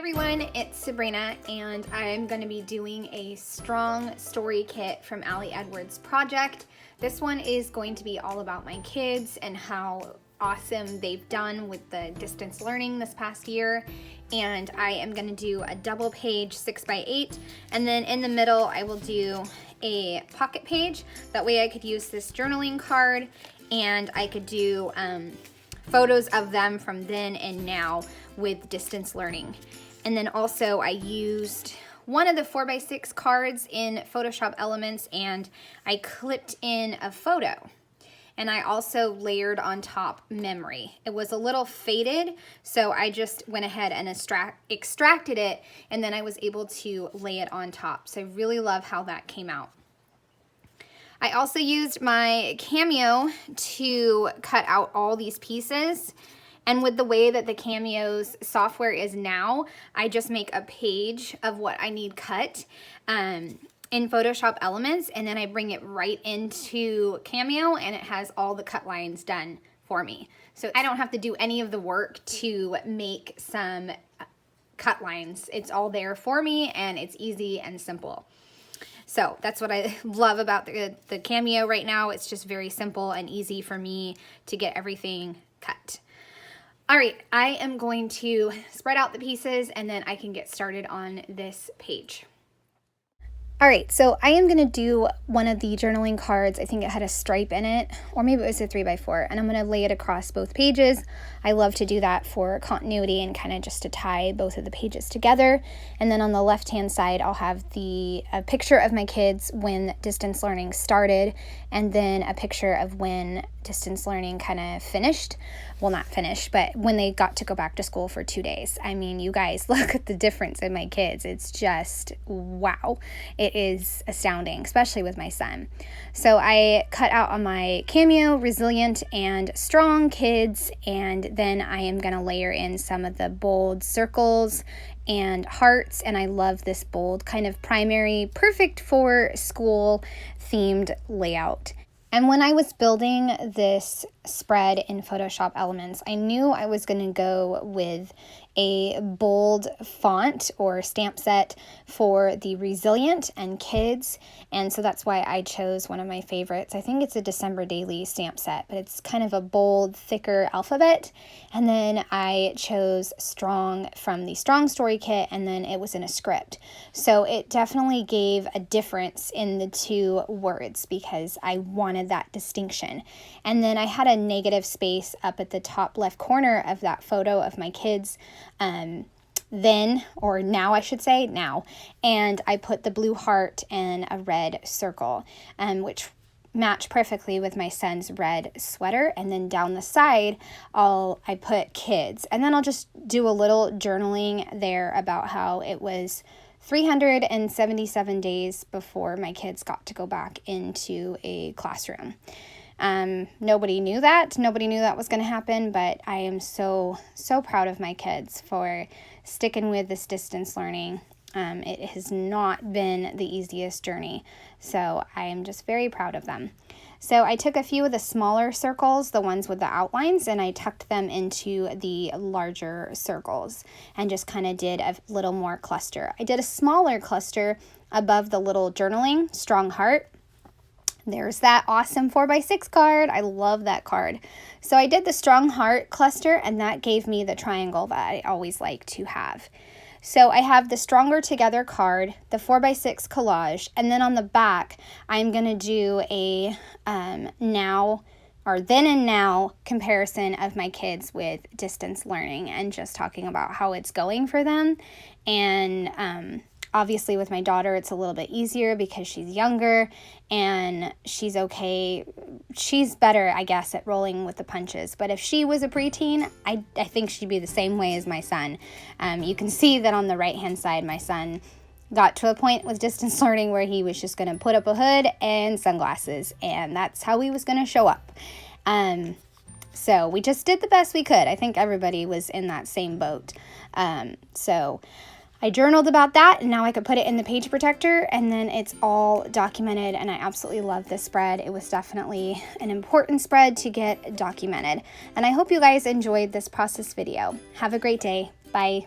everyone, it's Sabrina and I'm going to be doing a strong story kit from Allie Edwards project. This one is going to be all about my kids and how awesome they've done with the distance learning this past year. And I am going to do a double page 6x8, and then in the middle I will do a pocket page. That way I could use this journaling card and I could do photos of them from then and now with distance learning. And then also I used one of the 4x6 cards in Photoshop Elements and I clipped in a photo. And I also layered on top memory. It was a little faded, so I just went ahead and extracted it, and then I was able to lay it on top. So I really love how that came out. I also used my Cameo to cut out all these pieces. And with the way that the Cameo's software is now, I just make a page of what I need cut in Photoshop Elements, and then I bring it right into Cameo and it has all the cut lines done for me. So I don't have to do any of the work to make some cut lines. It's all there for me and it's easy and simple. So that's what I love about the Cameo right now. It's just very simple and easy for me to get everything cut. All right, I am going to spread out the pieces and then I can get started on this page. All right, so I am gonna do one of the journaling cards. I think it had a stripe in it, or maybe it was a 3x4, and I'm gonna lay it across both pages. I love to do that for continuity and kind of just to tie both of the pages together. And then on the left-hand side, I'll have a picture of my kids when distance learning started, and then a picture of when distance learning kind of finished. Well, not finished, but when they got to go back to school for 2 days. I mean, you guys, look at the difference in my kids. It's just, wow. It is astounding, especially with my son. So I cut out on my Cameo, Resilient, and Strong kids, and then I am going to layer in some of the bold circles and hearts, and I love this bold kind of primary, perfect for school themed layout. And when I was building this spread in Photoshop Elements, I knew I was going to go with a bold font or stamp set for the Resilient and Kids, and so that's why I chose one of my favorites. I think it's a December Daily stamp set, but it's kind of a bold, thicker alphabet. And then I chose Strong from the Strong Story Kit, and then it was in a script. So it definitely gave a difference in the two words because I wanted that distinction. And then I had a negative space up at the top left corner of that photo of my kids then, or now I should say, now. And I put the blue heart and a red circle, which match perfectly with my son's red sweater. And then down the side, I put kids. And then I'll just do a little journaling there about how it was 377 days before my kids got to go back into a classroom. Nobody knew that. Nobody knew that was going to happen, but I am so proud of my kids for sticking with this distance learning. It has not been the easiest journey, so I am just very proud of them. So I took a few of the smaller circles, the ones with the outlines, and I tucked them into the larger circles and just kind of did a little more cluster. I did a smaller cluster above the little journaling, Strong Heart. There's that awesome 4x6 card. I love that card. So I did the Strong Heart cluster, and that gave me the triangle that I always like to have. So I have the Stronger Together card, the 4x6 collage, and then on the back, I'm going to do a now or then and now comparison of my kids with distance learning and just talking about how it's going for them. And obviously with my daughter, it's a little bit easier because she's younger and she's okay. She's better, I guess, at rolling with the punches. But if she was a preteen, I think she'd be the same way as my son. You can see that on the right-hand side, my son got to a point with distance learning where he was just going to put up a hood and sunglasses, and that's how he was going to show up. So we just did the best we could. I think everybody was in that same boat. So I journaled about that, and now I could put it in the page protector, and then it's all documented, and I absolutely love this spread. It was definitely an important spread to get documented, and I hope you guys enjoyed this process video. Have a great day. Bye.